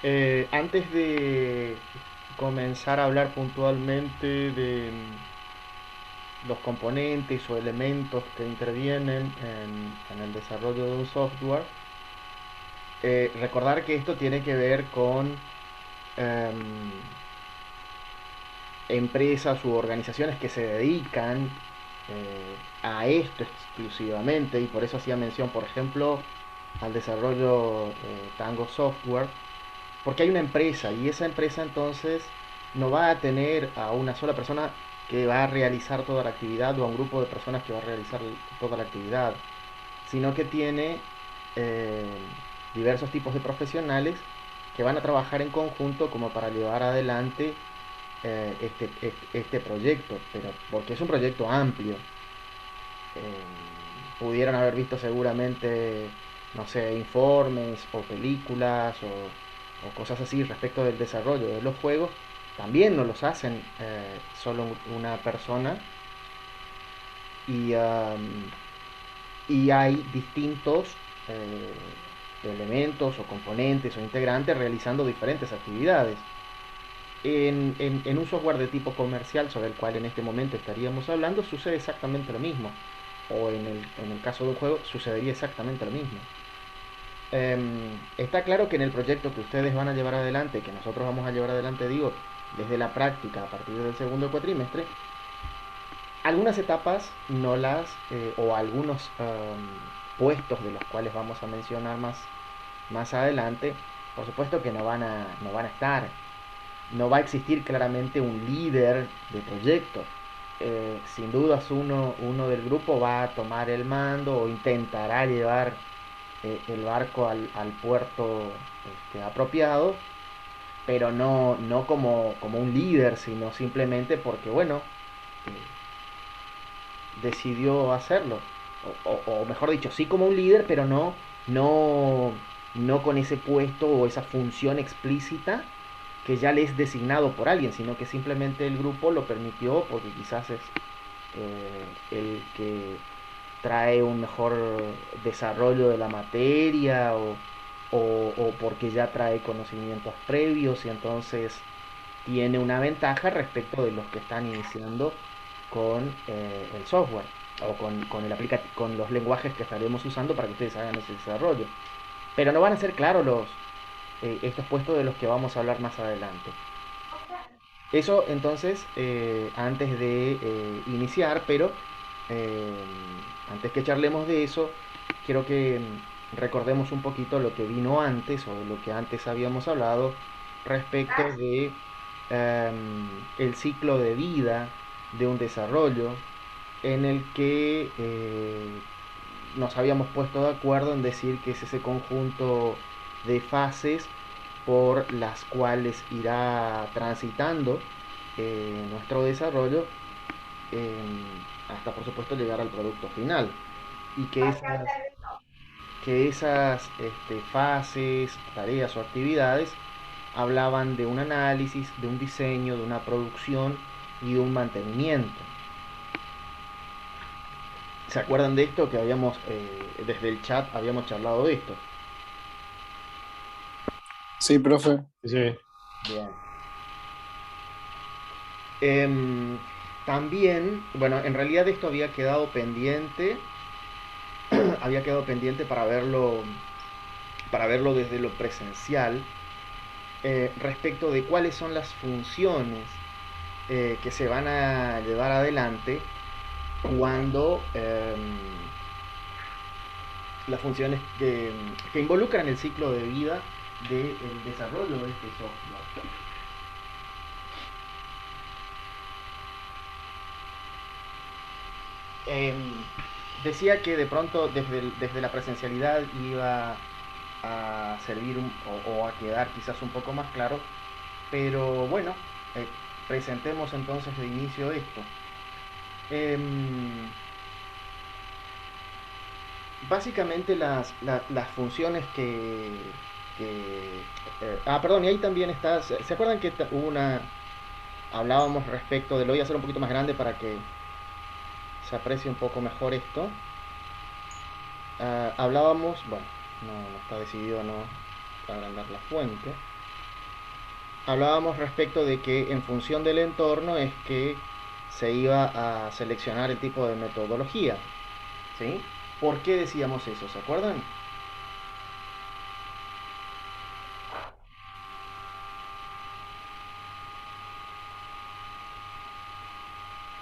Antes de comenzar a hablar puntualmente de los componentes o elementos que intervienen en el desarrollo de un software, recordar que esto tiene que ver con em, empresas u organizaciones que se dedican a esto exclusivamente, y por eso hacía mención, por ejemplo, al desarrollo Tango Software, porque hay una empresa y esa empresa entonces no va a tener a una sola persona que va a realizar toda la actividad o a un grupo de personas que va a realizar toda la actividad, sino que tiene eh, diversos tipos de profesionales que van a trabajar en conjunto como para llevar adelante este proyecto, pero porque es un proyecto amplio. Pudieron haber visto seguramente, no sé, informes o películas o cosas así respecto del desarrollo de los juegos. También no los hacen solo una persona y, y hay distintos elementos o componentes o integrantes realizando diferentes actividades. En un software de tipo comercial sobre el cual en este momento estaríamos hablando sucede exactamente lo mismo. O en el caso de un juego sucedería exactamente lo mismo. Está claro que en el proyecto que ustedes van a llevar adelante, que nosotros vamos a llevar adelante, digo, desde la práctica a partir del segundo cuatrimestre, algunas etapas no o algunos puestos de los cuales vamos a mencionar más adelante, por supuesto que no van a estar. No va a existir claramente un líder de proyecto. Sin dudas uno del grupo va a tomar el mando o intentará llevar el barco al puerto apropiado, pero no como un líder, sino simplemente porque, bueno, decidió hacerlo. O mejor dicho, sí como un líder, pero no, no con ese puesto o esa función explícita que ya le es designado por alguien, sino que simplemente el grupo lo permitió porque quizás es el que trae un mejor desarrollo de la materia o porque ya trae conocimientos previos y entonces tiene una ventaja respecto de los que están iniciando con el software o con los lenguajes que estaremos usando para que ustedes hagan ese desarrollo. Pero no van a ser claros estos puestos de los que vamos a hablar más adelante. Eso entonces, antes de iniciar, pero eh, antes que charlemos de eso, quiero que recordemos un poquito lo que vino antes o de lo que antes habíamos hablado respecto de el ciclo de vida de un desarrollo en el que nos habíamos puesto de acuerdo en decir que es ese conjunto de fases por las cuales irá transitando nuestro desarrollo eh, hasta por supuesto llegar al producto final y que esas fases, tareas o actividades hablaban de un análisis, de un diseño, de una producción y de un mantenimiento. ¿Se acuerdan de esto que habíamos, desde el chat habíamos charlado de esto? Sí, profe. Sí. Bien. Em, También, bueno, en realidad esto había quedado pendiente para verlo desde lo presencial, respecto de cuáles son las funciones que se van a llevar adelante cuando las funciones que involucran el ciclo de vida del desarrollo de este software. Eh, Decía que de pronto desde la presencialidad iba a servir o a quedar quizás un poco más claro, pero bueno, eh, presentemos entonces de inicio esto. Em, Básicamente las funciones perdón, y ahí también está, ¿se acuerdan que hubo hablábamos respecto de, lo voy a hacer un poquito más grande para que se aprecie un poco mejor esto? Hablábamos, bueno, no está decidido no agrandar la fuente. hablábamos respecto de que en función del entorno es que se iba a seleccionar el tipo de metodología, ¿sí? ¿Por qué decíamos eso? ¿Se acuerdan?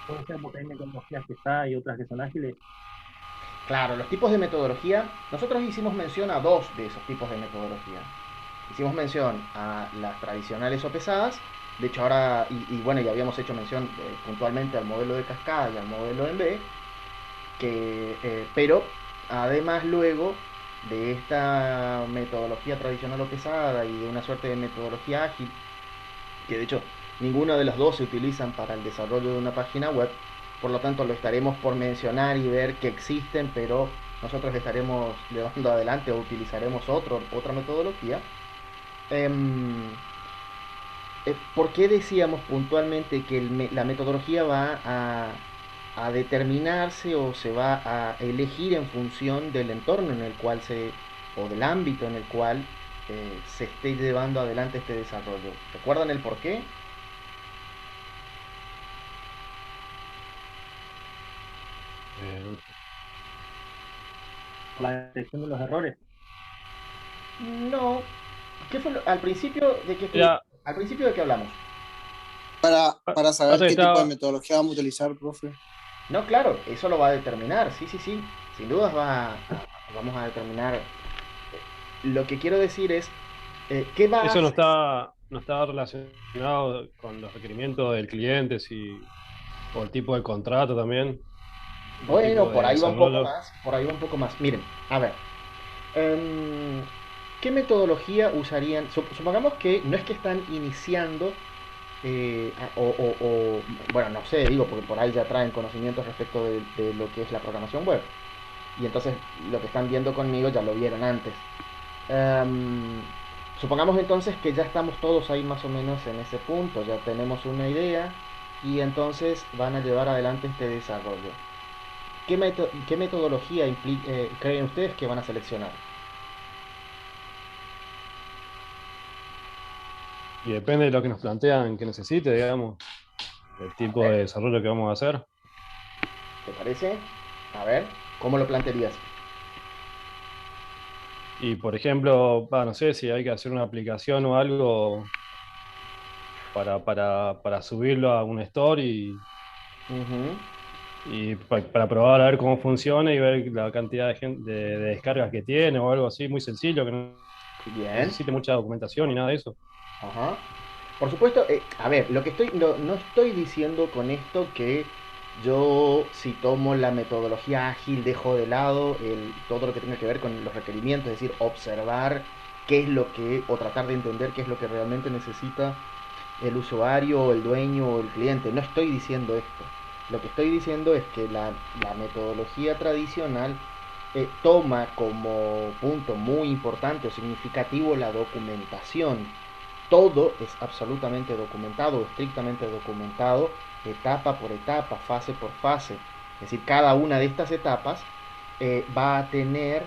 Puede ser porque hay metodologías que está y otras que son ágiles. Claro, los tipos de metodología, nosotros hicimos mención a dos de esos tipos de metodología. Hicimos mención a las tradicionales o pesadas, de hecho ahora, bueno, ya habíamos hecho mención puntualmente al modelo de cascada y al modelo en B, pero además luego de esta metodología tradicional o pesada y de una suerte de metodología ágil, que de hecho ninguna de las dos se utilizan para el desarrollo de una página web, por lo tanto lo estaremos por mencionar y ver que existen, pero nosotros estaremos llevando adelante o utilizaremos otra metodología. Em, ¿Por qué decíamos puntualmente que la metodología va a determinarse o se va a elegir en función del entorno en el cual o del ámbito en el cual se esté llevando adelante este desarrollo? ¿Recuerdan el por qué? eh, por la detección de los errores. No. ¿Qué fue al principio de qué estuvimos? Mira, Al principio de qué hablamos? Para pasa saber que qué tipo de estaba, metodología vamos a utilizar, profe. No, claro, eso lo va a determinar, sí, sí, sí. Sin dudas vamos a determinar. Lo que quiero decir es, ¿qué va a eso no hacer? está, no estaba relacionado con los requerimientos del cliente, si, o el tipo de contrato también, el Bueno, tipo por de ahí va un poco desarrollo. más, por ahí va un poco más. Miren, a ver, em, ¿qué metodología usarían? Supongamos que no es que están iniciando, bueno, no sé, digo, porque por ahí ya traen conocimientos respecto de lo que es la programación web. Y entonces lo que están viendo conmigo ya lo vieron antes. Em, Supongamos entonces que ya estamos todos ahí más o menos en ese punto, ya tenemos una idea y entonces van a llevar adelante este desarrollo. ¿Qué metodología creen ustedes que van a seleccionar? Y depende de lo que nos plantean que necesite, digamos, el A tipo ver, de desarrollo que vamos a hacer. ¿te parece? A ver, ¿cómo lo plantearías? Y por ejemplo, no sé si hay que hacer una aplicación o algo para subirlo a un store Ujú. y para probar a ver cómo funciona y ver la cantidad de descargas que tiene o algo así, muy sencillo, que no Bien. necesite mucha documentación ni nada de eso. Ajá. Por supuesto, a ver, lo que no estoy diciendo con esto que yo, si tomo la metodología ágil, dejo de lado todo lo que tenga que ver con los requerimientos, es decir, observar qué es lo que, o tratar de entender qué es lo que realmente necesita el usuario, o el dueño o el cliente. No estoy diciendo esto. Lo que estoy diciendo es que la metodología tradicional toma como punto muy importante o significativo la documentación. Todo es absolutamente documentado, estrictamente documentado, etapa por etapa, fase por fase. Es decir, cada una de estas etapas va a tener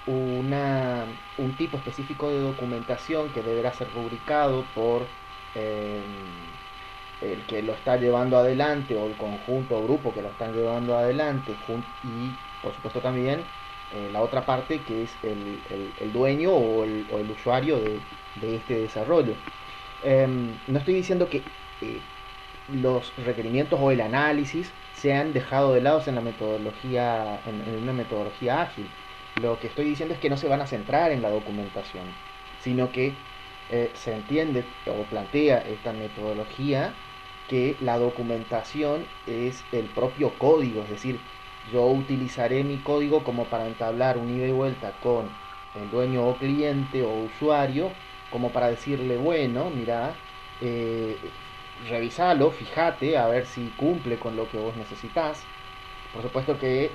una, un tipo específico de documentación que deberá ser rubricado por eh, el que lo está llevando adelante o el conjunto o grupo que lo están llevando adelante y por supuesto también la otra parte que es el dueño o el usuario de este desarrollo. No estoy diciendo que los requerimientos o el análisis se han dejado de lado en la metodología, en una metodología ágil. Lo que estoy diciendo es que no se van a centrar en la documentación, sino que se entiende o plantea esta metodología que la documentación es el propio código, es decir, yo utilizaré mi código como para entablar un ida y vuelta con el dueño o cliente o usuario, como para decirle, bueno, mira, eh, revisalo, fíjate, a ver si cumple con lo que vos necesitas. Por supuesto que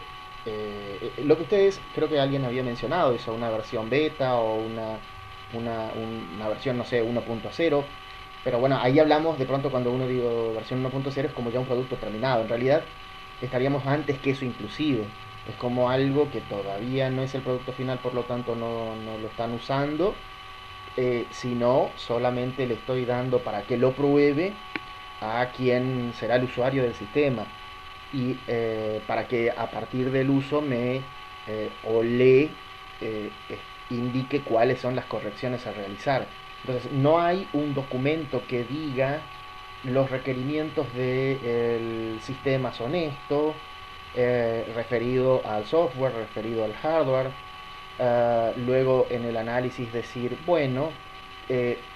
lo que ustedes, creo que alguien había mencionado, eso, una versión beta o una versión, no sé, 1.0. Pero bueno, ahí hablamos de pronto cuando uno digo versión 1.0 es como ya un producto terminado. En realidad estaríamos antes que eso inclusive. Es como algo que todavía no es el producto final, por lo tanto no lo están usando, sino solamente le estoy dando para que lo pruebe a quien será el usuario del sistema y para que a partir del uso o le indique cuáles son las correcciones a realizar. Entonces, no hay un documento que diga los requerimientos del sistema son esto, referido al software, referido al hardware. Luego en el análisis decir, bueno,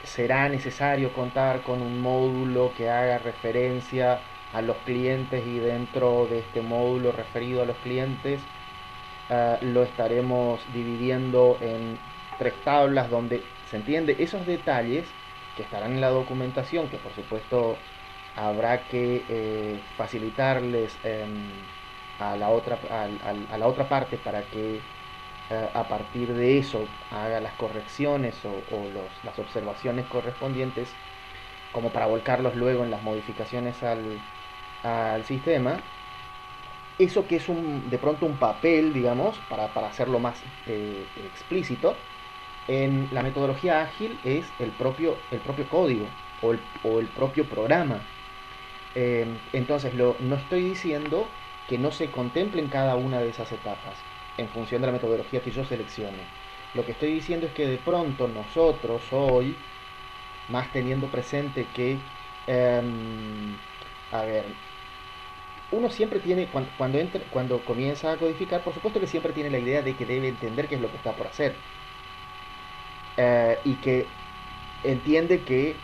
será necesario contar con un módulo que haga referencia a los clientes y dentro de este módulo referido a los clientes lo estaremos dividiendo en 3 tablas donde se entiende esos detalles que estarán en la documentación, que por supuesto habrá que facilitarles a la otra parte para que a partir de eso haga las correcciones las observaciones correspondientes como para volcarlos luego en las modificaciones al sistema. Eso que es de pronto un papel, digamos, para hacerlo más explícito, en la metodología ágil es el propio código o el propio programa. Entonces, no estoy diciendo que no se contemplen cada una de esas etapas en función de la metodología que yo seleccione. Lo que estoy diciendo es que de pronto nosotros hoy, más teniendo presente que, a ver, uno siempre tiene, cuando comienza a codificar, por supuesto que siempre tiene la idea de que debe entender qué es lo que está por hacer. Y que entiende que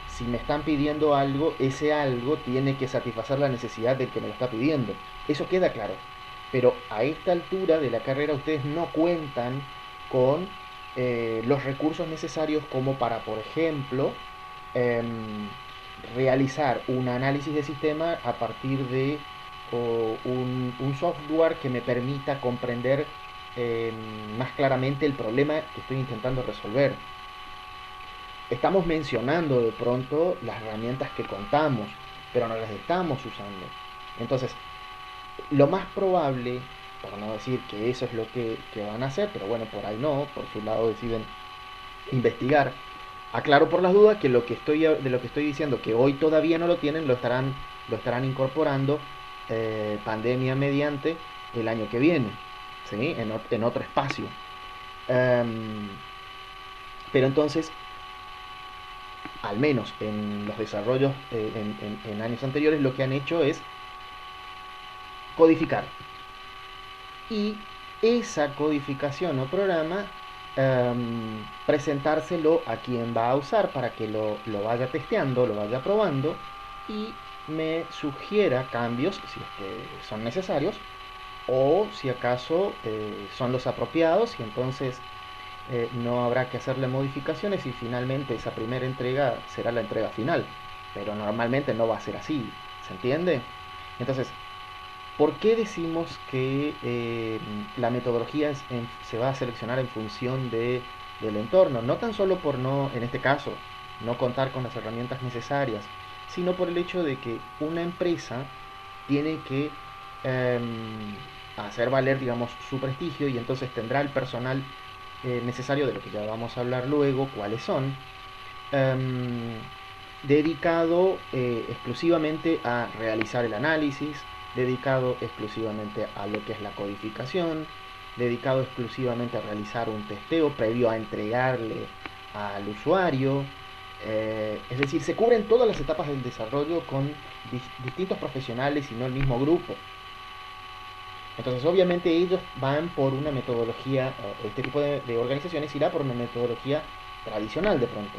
si me están pidiendo algo, ese algo tiene que satisfacer la necesidad del que me lo está pidiendo. Eso queda claro. Pero a esta altura de la carrera ustedes no cuentan con los recursos necesarios como para, por ejemplo, realizar un análisis de sistema a partir de un software que me permita comprender más claramente el problema que estoy intentando resolver. Estamos mencionando de pronto las herramientas que contamos, pero no las estamos usando. Entonces, lo más probable, por no decir que eso es lo que van a hacer, pero bueno, por ahí no, por su lado deciden investigar. Aclaro por las dudas que de lo que estoy diciendo, que hoy todavía no lo tienen, lo estarán incorporando pandemia mediante el año que viene, ¿sí? En otro espacio. Pero entonces, al menos en los desarrollos en años anteriores, lo que han hecho es codificar. Y esa codificación o programa presentárselo a quien va a usar para que lo vaya testeando, lo vaya probando y me sugiera cambios si es que son necesarios o si acaso son los apropiados y entonces no habrá que hacerle modificaciones y finalmente esa primera entrega será la entrega final. Pero normalmente no va a ser así, ¿se entiende? Entonces, ¿por qué decimos que la metodología se va a seleccionar en función del entorno? No tan solo por no, en este caso, no contar con las herramientas necesarias, sino por el hecho de que una empresa tiene que hacer valer, digamos, su prestigio y entonces tendrá el personal necesario, de lo que ya vamos a hablar luego, cuáles son, em, dedicado exclusivamente a realizar el análisis, dedicado exclusivamente a lo que es la codificación, dedicado exclusivamente a realizar un testeo previo a entregarle al usuario. Es decir, se cubren todas las etapas del desarrollo con distintos profesionales y no el mismo grupo. Entonces, obviamente ellos van por una metodología, este tipo de organizaciones irá por una metodología tradicional de pronto,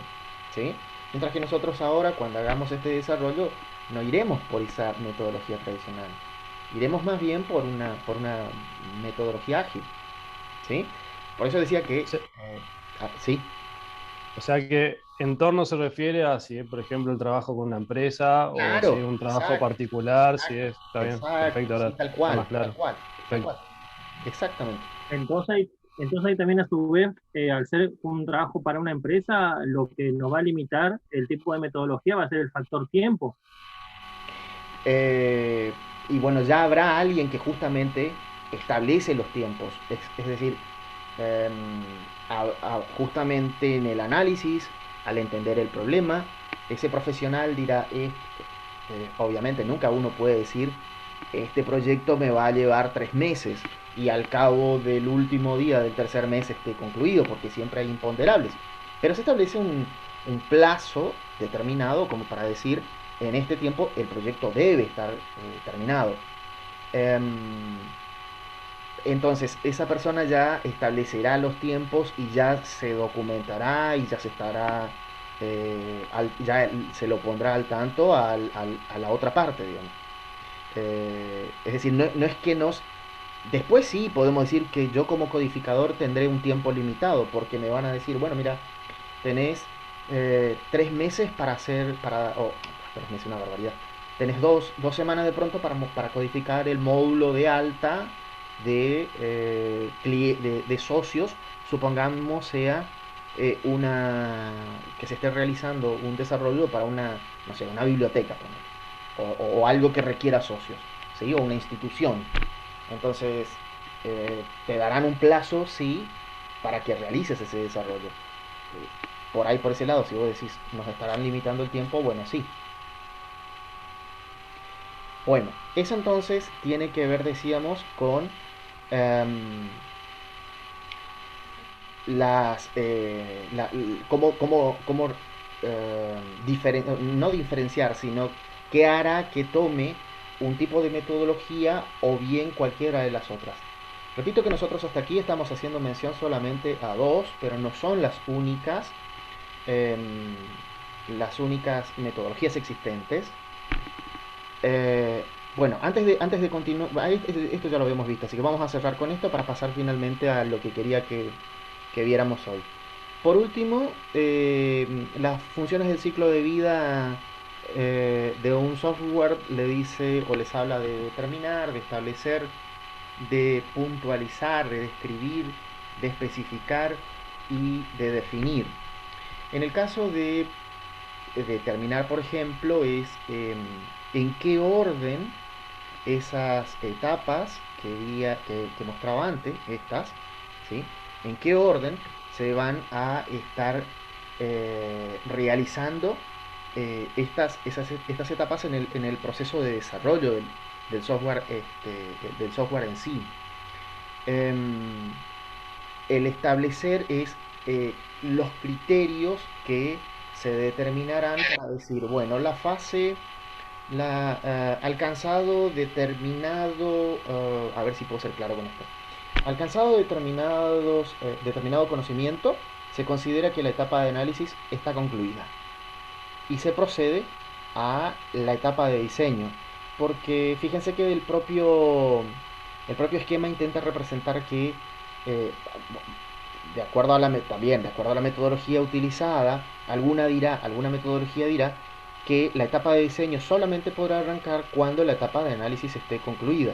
¿sí? Mientras que nosotros ahora, cuando hagamos este desarrollo, no iremos por esa metodología tradicional. Iremos más bien por una metodología ágil, ¿sí? Por eso decía que, Sí. sí, O sea que entorno se refiere a si es, por ejemplo, el trabajo con una empresa o si claro, es un trabajo exacto, particular, si exacto, es, está bien, exacto, perfecto, sí, ahora tal está cual, más tal claro. cual, tal Perfecto. cual, exactamente. Entonces ahí también a su vez, al ser un trabajo para una empresa, lo que nos va a limitar el tipo de metodología va a ser el factor tiempo. Eh, y bueno, ya habrá alguien que justamente establece los tiempos. Es decir, justamente en el análisis, al entender el problema, ese profesional dirá, obviamente nunca uno puede decir, este proyecto me va a llevar 3 meses y al cabo del último día del tercer mes esté concluido, porque siempre hay imponderables. Pero se establece un plazo determinado como para decir, en este tiempo el proyecto debe estar terminado. Em, entonces esa persona ya establecerá los tiempos y ya se documentará y ya se estará, ya se lo pondrá al tanto a la otra parte, digamos. Es decir, no es que nos... Después sí podemos decir que yo como codificador tendré un tiempo limitado, porque me van a decir, bueno, mira, tenés 3 meses para hacer, oh, 3 meses es una barbaridad. Tenés dos semanas de pronto para codificar el módulo de alta de socios, supongamos sea que se esté realizando un desarrollo para una, no sé, una biblioteca, o algo que requiera socios, ¿sí? O una institución. Entonces, te darán un plazo, sí, para que realices ese desarrollo. Por ahí, por ese lado, si vos decís, nos estarán limitando el tiempo, bueno, sí. Bueno, eso entonces tiene que ver, decíamos, con em, cómo no diferenciar, sino qué hará que tome un tipo de metodología o bien cualquiera de las otras. Repito que nosotros hasta aquí estamos haciendo mención solamente a dos, pero no son las únicas metodologías existentes. Eh, bueno, antes de continuar, esto ya lo habíamos visto, así que vamos a cerrar con esto para pasar finalmente a lo que quería que viéramos hoy. Por último, las funciones del ciclo de vida de un software le dice o les habla de determinar, de establecer, de puntualizar, de describir, de especificar y de definir. En el caso de determinar, por ejemplo, es en qué orden esas etapas que mostraba antes, estas, ¿sí? En qué orden se van a estar realizando estas etapas en el proceso de desarrollo del software en sí. Em, el establecer es los criterios que se determinarán para decir, bueno, la fase alcanzado determinado, a ver si puedo ser claro con esto. Alcanzado determinado conocimiento, se considera que la etapa de análisis está concluida y se procede a la etapa de diseño, porque fíjense que el propio esquema intenta representar que eh, de acuerdo a la metodología utilizada, alguna metodología dirá que la etapa de diseño solamente podrá arrancar cuando la etapa de análisis esté concluida.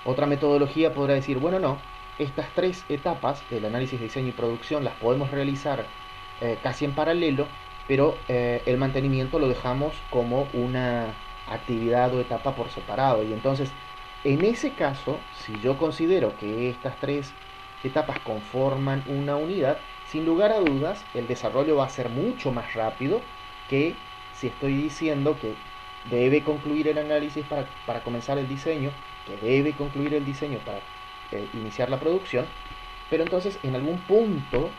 Otra metodología podrá decir, bueno, no, estas tres etapas, el análisis, diseño y producción, las podemos realizar casi en paralelo, pero el mantenimiento lo dejamos como una actividad o etapa por separado. Y entonces, en ese caso, si yo considero que estas tres etapas conforman una unidad, sin lugar a dudas, el desarrollo va a ser mucho más rápido que si estoy diciendo que debe concluir el análisis para comenzar el diseño, que debe concluir el diseño para iniciar la producción, pero entonces en algún punto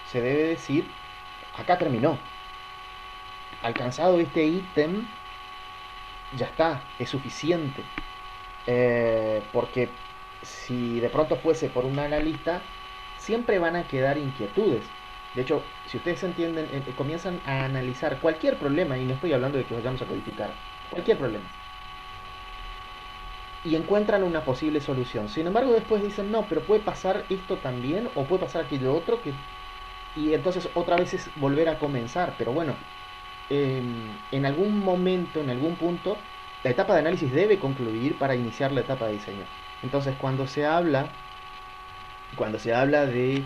se debe decir, acá terminó. Alcanzado este ítem, ya está, es suficiente. Porque si de pronto fuese por un analista, siempre van a quedar inquietudes. De hecho, si ustedes entienden, comienzan a analizar cualquier problema, y no estoy hablando de que vayamos a codificar, cualquier problema, y encuentran una posible solución. Sin embargo, después dicen, no, pero puede pasar esto también, o puede pasar aquello otro, y entonces otra vez es volver a comenzar. Pero bueno, en algún momento, en algún punto, la etapa de análisis debe concluir para iniciar la etapa de diseño. Entonces, cuando se habla de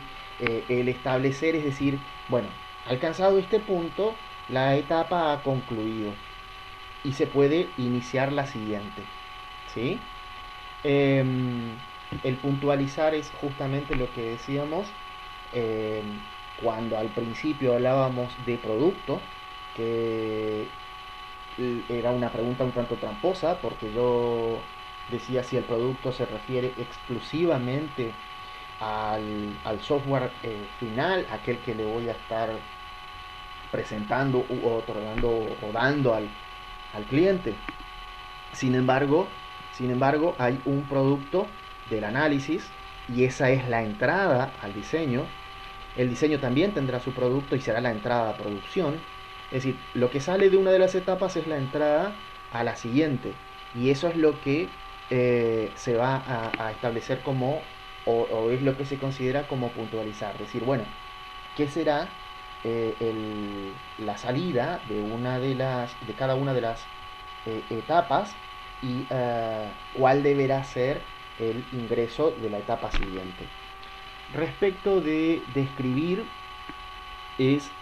el establecer, es decir, bueno, alcanzado este punto, la etapa ha concluido y se puede iniciar la siguiente, ¿sí? El puntualizar es justamente lo que decíamos, eh, cuando al principio hablábamos de producto, que era una pregunta un tanto tramposa, porque yo decía si el producto se refiere exclusivamente al software final, aquel que le voy a estar presentando u otorgando o dando al cliente. Sin embargo, hay un producto del análisis y esa es la entrada al diseño. El diseño también tendrá su producto y será la entrada a producción. Es decir, lo que sale de una de las etapas es la entrada a la siguiente. Y eso es lo que se va a establecer como, o es lo que se considera como puntualizar. Decir, bueno, ¿qué será la salida de cada una de las etapas y cuál deberá ser el ingreso de la etapa siguiente? Respecto de describir es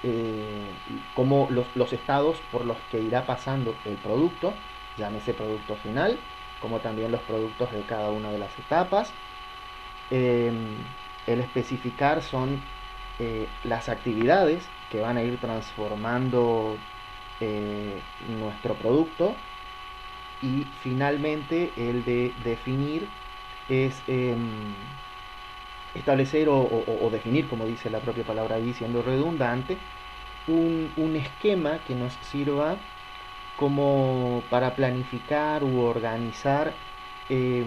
como los estados por los que irá pasando el producto, llámese producto final, como también los productos de cada una de las etapas. Eh, el especificar son las actividades que van a ir transformando nuestro producto, y finalmente el de definir es establecer o definir, como dice la propia palabra ahí, siendo redundante, un esquema que nos sirva como para planificar u organizar, eh,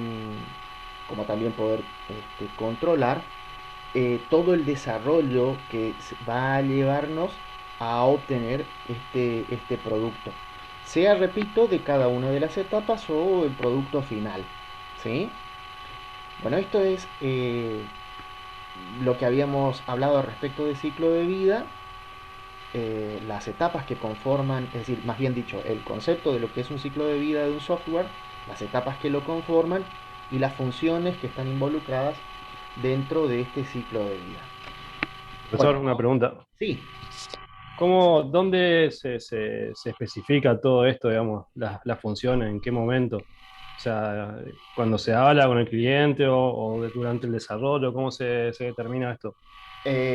como también poder controlar todo el desarrollo que va a llevarnos a obtener este producto. Sea, repito, de cada una de las etapas o el producto final. ¿Sí? Bueno, esto es lo que habíamos hablado respecto del ciclo de vida, las etapas que conforman, es decir, más bien dicho, el concepto de lo que es un ciclo de vida de un software, las etapas que lo conforman y las funciones que están involucradas dentro de este ciclo de vida. Profesor, Bueno, una pregunta. sí. ¿Dónde se especifica todo esto, digamos, las funciones, en qué momento? O sea, cuando se habla con el cliente o durante el desarrollo, ¿cómo se determina esto?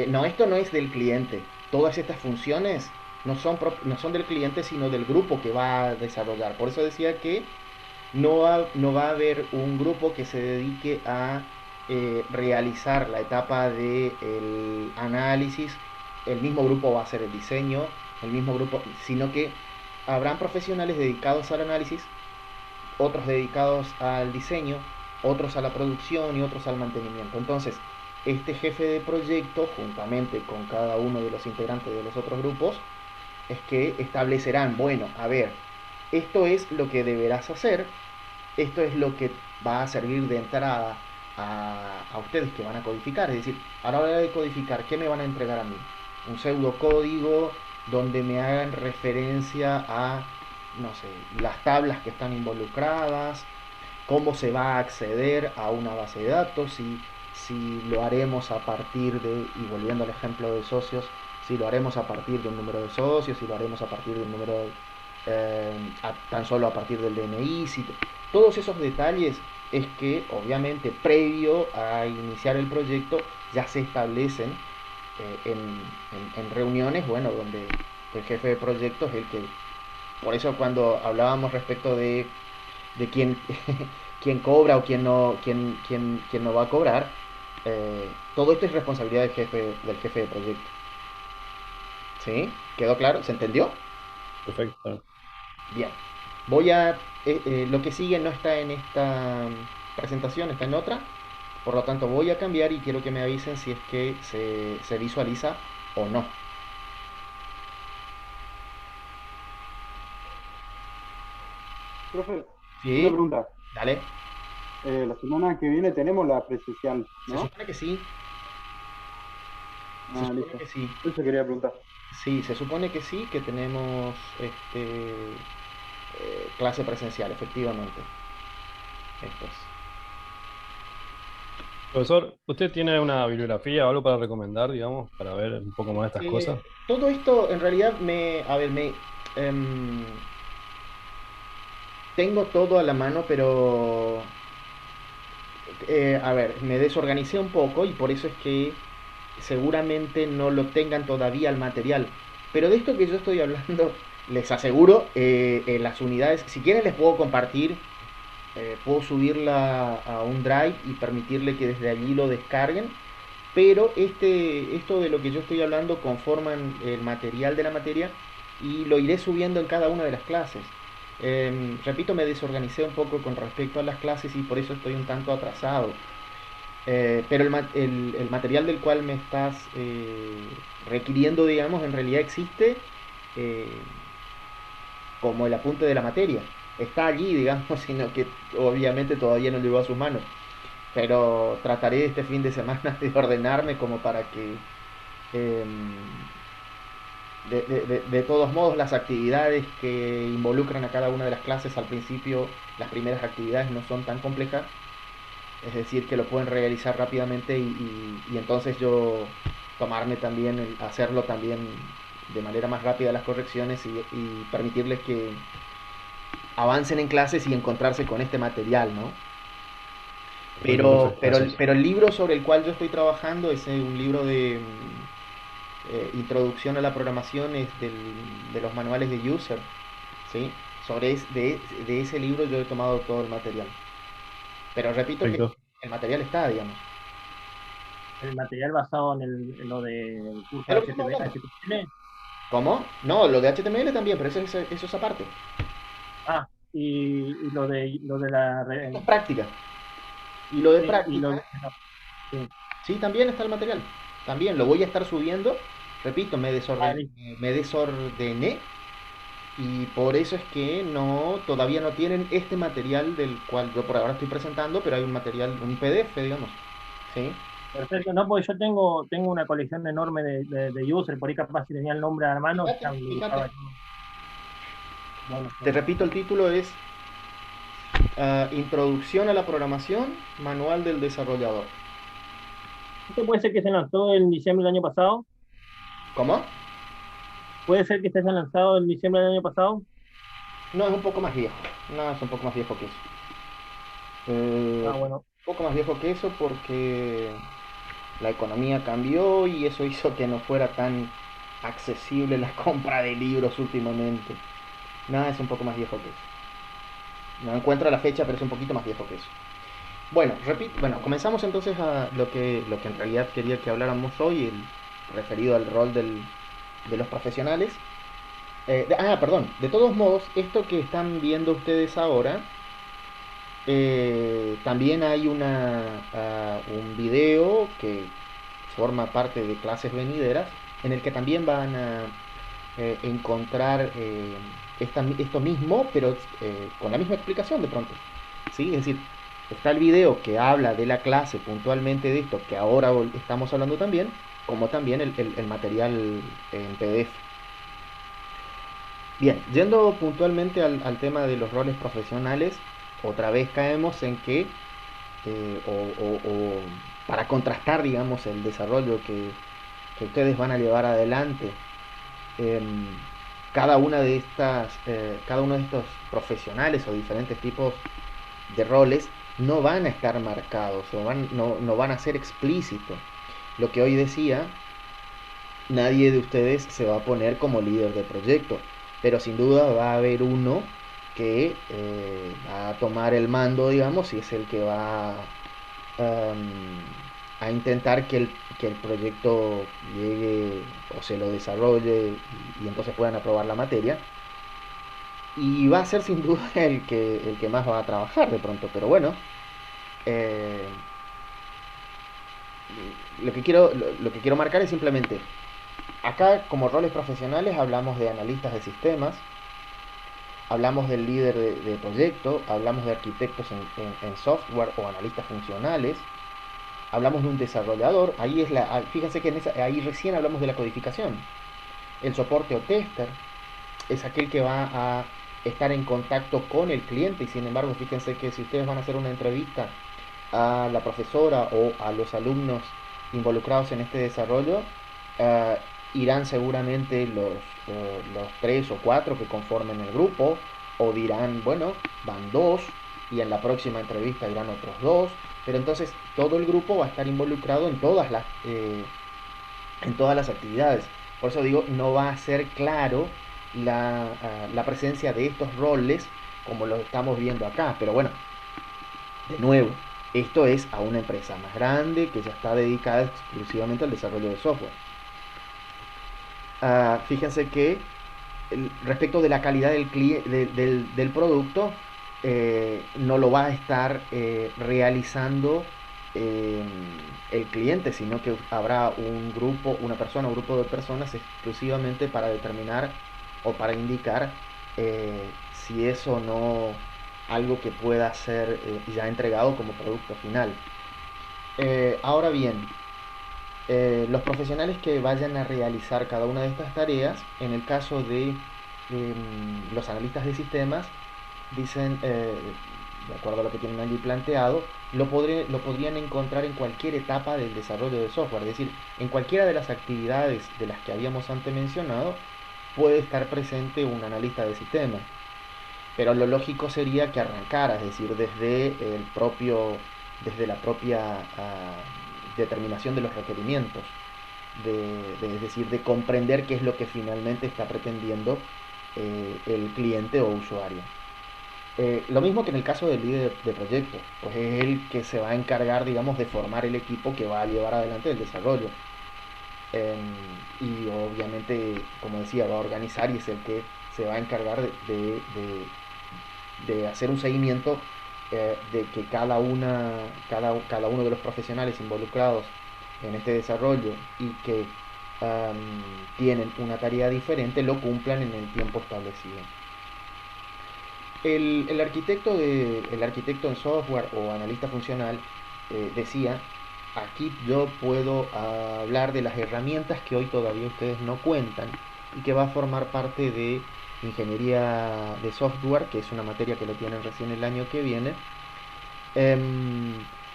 No, esto no es del cliente. Todas estas funciones no son del cliente, sino del grupo que va a desarrollar. Por eso decía que no va a haber un grupo que se dedique a realizar la etapa de el análisis. El mismo grupo va a hacer el diseño, el mismo grupo, sino que habrán profesionales dedicados al análisis, otros dedicados al diseño, otros a la producción y otros al mantenimiento. Entonces, este jefe de proyecto, juntamente con cada uno de los integrantes de los otros grupos, es que establecerán, bueno, a ver, esto es lo que deberás hacer, esto es lo que va a servir de entrada a ustedes que van a codificar. Es decir, a la hora de codificar, ¿qué me van a entregar a mí? Un pseudocódigo donde me hagan referencia a, no sé, las tablas que están involucradas, cómo se va a acceder a una base de datos, si lo haremos a partir de, y volviendo al ejemplo de socios, si lo haremos a partir de un número de socios, si lo haremos a partir de un número tan solo a partir del DNI, todos esos detalles es que obviamente previo a iniciar el proyecto ya se establecen en reuniones, bueno, donde el jefe de proyecto es el que, por eso cuando hablábamos respecto de quién, quién cobra o quién no va a cobrar, todo esto es responsabilidad del jefe de proyecto. ¿Sí? ¿Quedó claro? ¿Se entendió? Perfecto. Bien. Lo que sigue no está en esta presentación, está en otra. Por lo tanto, voy a cambiar y quiero que me avisen si es que se visualiza o no. Profe, una ¿Sí? pregunta. Dale. La semana que viene tenemos la presencial, Se ¿no? supone que sí. Se Ah, supone listo. que sí. Eso quería preguntar. Sí, se supone que sí, que tenemos clase presencial, efectivamente. Esto es. Profesor, ¿usted tiene una bibliografía o algo para recomendar, digamos, para ver un poco más de estas cosas? Todo esto en realidad em, tengo todo a la mano, pero a ver, me desorganicé un poco y por eso es que seguramente no lo tengan todavía el material. Pero de esto que yo estoy hablando, les aseguro, las unidades, si quieren les puedo compartir, puedo subirla a un drive y permitirle que desde allí lo descarguen. Pero esto de lo que yo estoy hablando conforman el material de la materia y lo iré subiendo en cada una de las clases. Repito, me desorganicé un poco con respecto a las clases y por eso estoy un tanto atrasado. Pero el material del cual me estás requiriendo, digamos, en realidad existe eh, como el apunte de la materia. Está allí, digamos, sino que obviamente todavía no llegó a sus manos. Pero trataré este fin de semana de ordenarme como para que eh, de todos modos las actividades que involucran a cada una de las clases al principio, las primeras actividades no son tan complejas, es decir, que lo pueden realizar rápidamente y entonces yo tomarme también, hacerlo también de manera más rápida las correcciones y permitirles que avancen en clases y encontrarse con este material, ¿no? Pero el libro sobre el cual yo estoy trabajando es un libro de introducción a la programación, es de los manuales de user, ¿sí? De ese libro yo he tomado todo el material. Pero repito que Perfecto. el material está, digamos. El material basado en lo del curso Es de lo que estamos hablando. HTML. ¿Cómo? No, lo de HTML también, pero eso es aparte. Ah, y lo de la Esto es práctica. Y lo de sí, y lo práctica, de, no, sí. sí, también está el material. También lo voy a estar subiendo. Repito, Ah, listo. me desordené y por eso es que todavía no tienen este material del cual yo por ahora estoy presentando, pero hay un material, un PDF, digamos. ¿Sí? Perfecto, no, porque yo tengo una colección enorme de user, por ahí capaz si tenía el nombre a la mano, Fíjate, ya lo fíjate. buscaba yo. Bueno, Te bueno. repito, el título es Introducción a la programación, manual del desarrollador. ¿Esto puede ser que se lanzó en diciembre del año pasado? ¿Cómo? ¿Puede ser que esté lanzado en diciembre del año pasado? No, es un poco más viejo. No, es un poco más viejo que eso. Ah, Un bueno. poco más viejo que eso porque la economía cambió y eso hizo que no fuera tan accesible la compra de libros últimamente. Nada, es un poco más viejo que eso. No encuentro la fecha, pero es un poquito más viejo que eso. Bueno, repito, bueno, comenzamos entonces a lo que en realidad quería que habláramos hoy, referido al rol de los profesionales. Perdón, de todos modos, esto que están viendo ustedes ahora, también hay un video que forma parte de clases venideras, en el que también van a encontrar esto mismo, pero con la misma explicación de pronto. ¿Sí? Es decir, está el video que habla de la clase puntualmente de esto que ahora estamos hablando también, como también el material en PDF. Bien, yendo puntualmente al tema de los roles profesionales, otra vez caemos en que, o para contrastar, digamos, el desarrollo que ustedes van a llevar adelante, em, cada uno de estos profesionales o diferentes tipos de roles no van a estar marcados o no van a ser explícitos. Lo que hoy decía, nadie de ustedes se va a poner como líder de proyecto, pero sin duda va a haber uno que va a tomar el mando, digamos, y es el que va um, a intentar que el proyecto llegue o se lo desarrolle y entonces puedan aprobar la materia. Y va a ser sin duda el que más va a trabajar de pronto, pero bueno, eh, lo que quiero marcar es simplemente, acá como roles profesionales hablamos de analistas de sistemas, hablamos del líder de proyecto, hablamos de arquitectos en software o analistas funcionales, hablamos de un desarrollador, fíjense que ahí recién hablamos de la codificación. El soporte o tester es aquel que va a estar en contacto con el cliente y sin embargo fíjense que si ustedes van a hacer una entrevista a la profesora o a los alumnos involucrados en este desarrollo, uh, irán seguramente los tres o cuatro que conformen el grupo, o dirán, bueno, van dos, y en la próxima entrevista irán otros dos, pero entonces todo el grupo va a estar involucrado en todas las en todas las actividades. Por eso digo, no va a ser claro la presencia de estos roles como lo estamos viendo acá. Pero bueno, de nuevo, esto es a una empresa más grande que ya está dedicada exclusivamente al desarrollo de software. Fíjense que respecto de la calidad del producto, no lo va a estar realizando eh, el cliente, sino que habrá un grupo, una persona, un grupo de personas exclusivamente para determinar o para indicar si es o no algo que pueda ser ya entregado como producto final. Ahora bien, los profesionales que vayan a realizar cada una de estas tareas, en el caso de los analistas de sistemas, dicen, de acuerdo a lo que tienen allí planteado, lo podrían encontrar en cualquier etapa del desarrollo de software, es decir, en cualquiera de las actividades de las que habíamos antes mencionado, puede estar presente un analista de sistemas. Pero lo lógico sería que arrancara, es decir, desde la propia determinación de los requerimientos, es decir, de comprender qué es lo que finalmente está pretendiendo el cliente o usuario. Lo mismo que en el caso del líder de proyecto, pues es el que se va a encargar, digamos, de formar el equipo que va a llevar adelante el desarrollo. Y obviamente, como decía, va a organizar y es el que se va a encargar de hacer un seguimiento de que cada uno de los profesionales involucrados en este desarrollo y que tienen una tarea diferente lo cumplan en el tiempo establecido. El arquitecto en software o analista funcional decía, aquí yo puedo hablar de las herramientas que hoy todavía ustedes no cuentan y que va a formar parte de ingeniería de software, que es una materia que lo tienen recién el año que viene.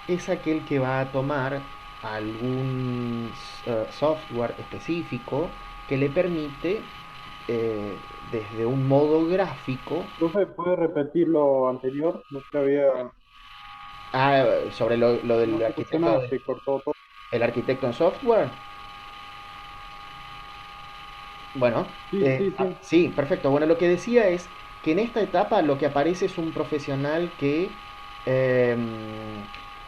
Es aquel que va a tomar algún software específico que le permite desde un modo gráfico. Profe, ¿puede repetir lo anterior? No se había, Sobre lo no del se escuchó nada, arquitecto, se cortó todo. el arquitecto en software. Bueno, Sí, sí, sí. sí, perfecto. Bueno, lo que decía es que en esta etapa lo que aparece es un profesional que eh,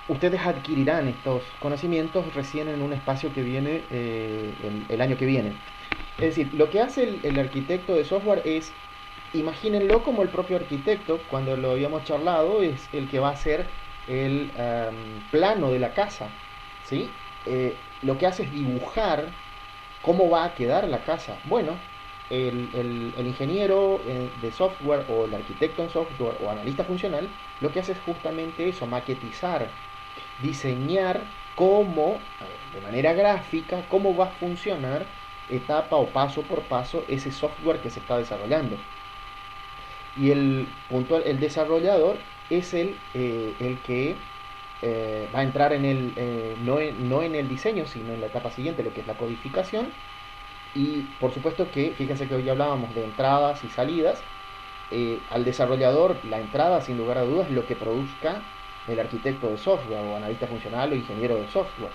ustedes adquirirán estos conocimientos recién en un espacio que viene el año que viene. Es decir, lo que hace el arquitecto de software es, imagínenlo como el propio arquitecto, cuando lo habíamos charlado, es el que va a hacer el plano de la casa, ¿sí? Lo que hace es dibujar cómo va a quedar la casa. Bueno, el ingeniero de software o el arquitecto en software o analista funcional lo que hace es justamente eso, maquetizar, diseñar cómo, de manera gráfica, cómo va a funcionar etapa o paso por paso ese software que se está desarrollando. Y el desarrollador es el que va a entrar no en el diseño, sino en la etapa siguiente, lo que es la codificación. Y por supuesto que, fíjense que hoy hablábamos de entradas y salidas. Al desarrollador, la entrada, sin lugar a dudas, es lo que produzca el arquitecto de software o analista funcional o ingeniero de software.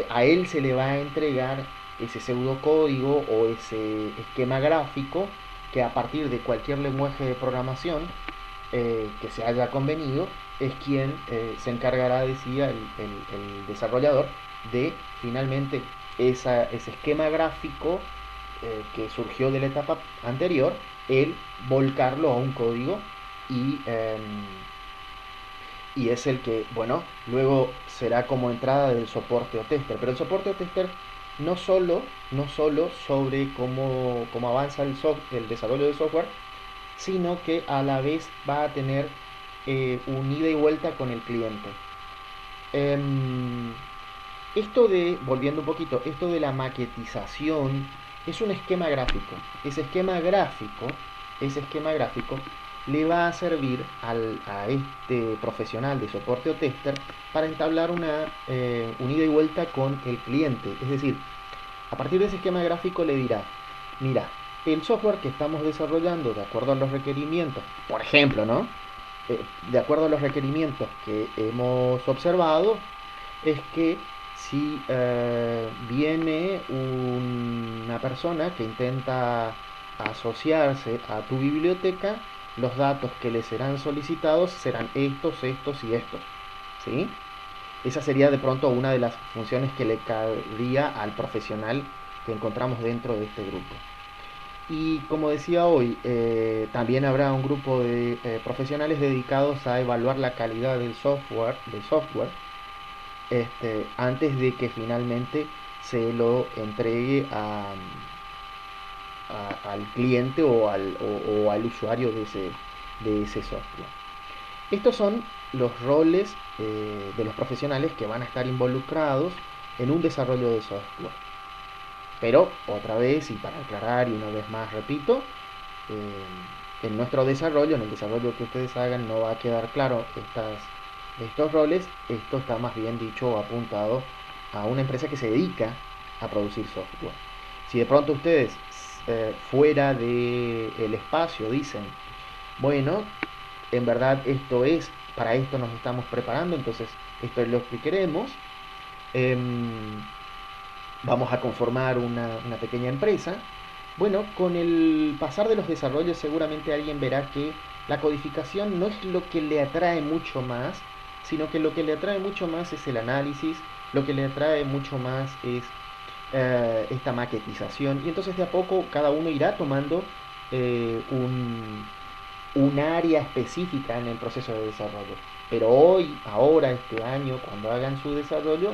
A él se le va a entregar ese pseudocódigo o ese esquema gráfico que a partir de cualquier lenguaje de programación que se haya convenido es quien se encargará, decía el desarrollador, de finalmente ese esquema gráfico que surgió de la etapa anterior, el volcarlo a un código y es el que, bueno, luego será como entrada del soporte o tester. Pero el soporte o tester no solo sobre cómo avanza el desarrollo de software, sino que a la vez va a tener un ida y vuelta con el cliente. Em, volviendo un poquito, esto de la maquetización es un esquema gráfico. Ese esquema gráfico le va a servir a este profesional de soporte o tester para entablar un ida y vuelta con el cliente. Es decir, a partir de ese esquema gráfico le dirá, mira, el software que estamos desarrollando de acuerdo a los requerimientos, por ejemplo, ¿no? De acuerdo a los requerimientos que hemos observado, es que si viene una persona que intenta asociarse a tu biblioteca, los datos que le serán solicitados serán estos, estos y estos, ¿sí? Esa sería de pronto una de las funciones que le cabría al profesional que encontramos dentro de este grupo. Y como decía hoy, también habrá un grupo de profesionales dedicados a evaluar la calidad del software, antes de que finalmente se lo entregue al cliente o al usuario de ese software. Estos son los roles de los profesionales que van a estar involucrados en un desarrollo de software. Pero otra vez, y para aclarar y una vez más repito, en nuestro desarrollo, en el desarrollo que ustedes hagan, no va a quedar claro estos roles. Esto está más bien dicho o apuntado a una empresa que se dedica a producir software. Si de pronto ustedes fuera del espacio dicen, bueno, en verdad para esto nos estamos preparando, entonces esto es lo que queremos, vamos a conformar una pequeña empresa. Bueno, con el pasar de los desarrollos seguramente alguien verá que la codificación no es lo que le atrae mucho más, sino que lo que le atrae mucho más es el análisis, lo que le atrae mucho más es esta maquetización, y entonces de a poco cada uno irá tomando un área específica en el proceso de desarrollo. Pero hoy, ahora, este año, cuando hagan su desarrollo,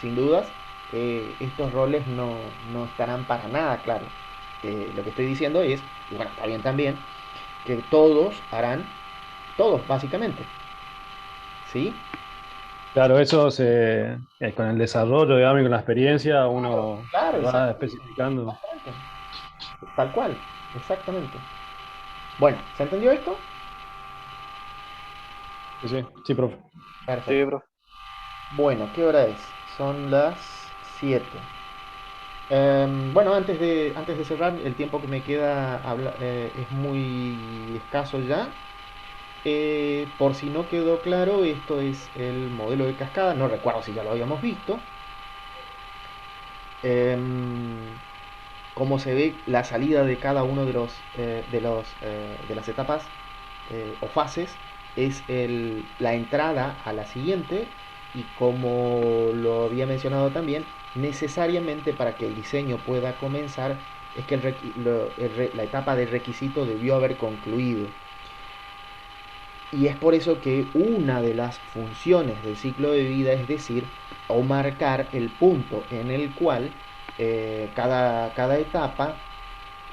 sin dudas, estos roles no estarán para nada claros. Lo que estoy diciendo es, y bueno, está bien también, que todos básicamente, ¿sí? Claro, con el desarrollo, digamos, y con la experiencia, uno Claro, se va especificando. tal cual, exactamente. Bueno, ¿se entendió esto? Sí, sí, sí, profe. Perfecto. Sí, profe. Bueno, ¿qué hora es? Son las 7. Bueno, antes de cerrar, el tiempo que me queda es muy escaso ya. Por si no quedó claro, esto es el modelo de cascada. No recuerdo si ya lo habíamos visto. Em, Como se ve la salida de cada uno de las etapas o fases es la entrada a la siguiente, y como lo había mencionado también, necesariamente para que el diseño pueda comenzar es que la etapa de requisito debió haber concluido. Y es por eso que una de las funciones del ciclo de vida es decir, o marcar el punto en el cual cada etapa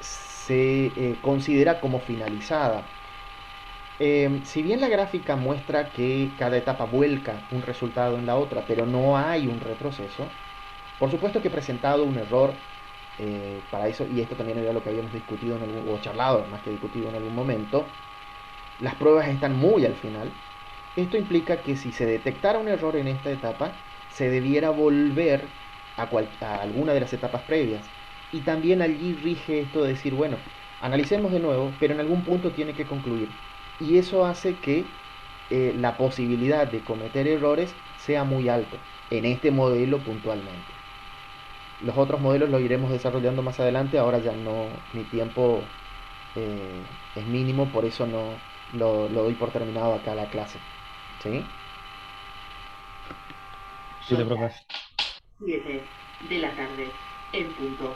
se considera como finalizada. Si bien la gráfica muestra que cada etapa vuelca un resultado en la otra, pero no hay un retroceso, por supuesto que he presentado un error para eso, y esto también era lo que habíamos discutido o charlado, más que discutido en algún momento. Las pruebas están muy al final. Esto implica que si se detectara un error en esta etapa, se debiera volver a alguna de las etapas previas. Y también allí rige esto de decir, bueno, analicemos de nuevo, pero en algún punto tiene que concluir. Y eso hace que la posibilidad de cometer errores sea muy alto en este modelo puntualmente. Los otros modelos los iremos desarrollando más adelante. Ahora ya no, mi tiempo es mínimo, por eso no lo doy por terminado acá la clase. ¿Sí? Sí, profe. 7 de la tarde, en punto.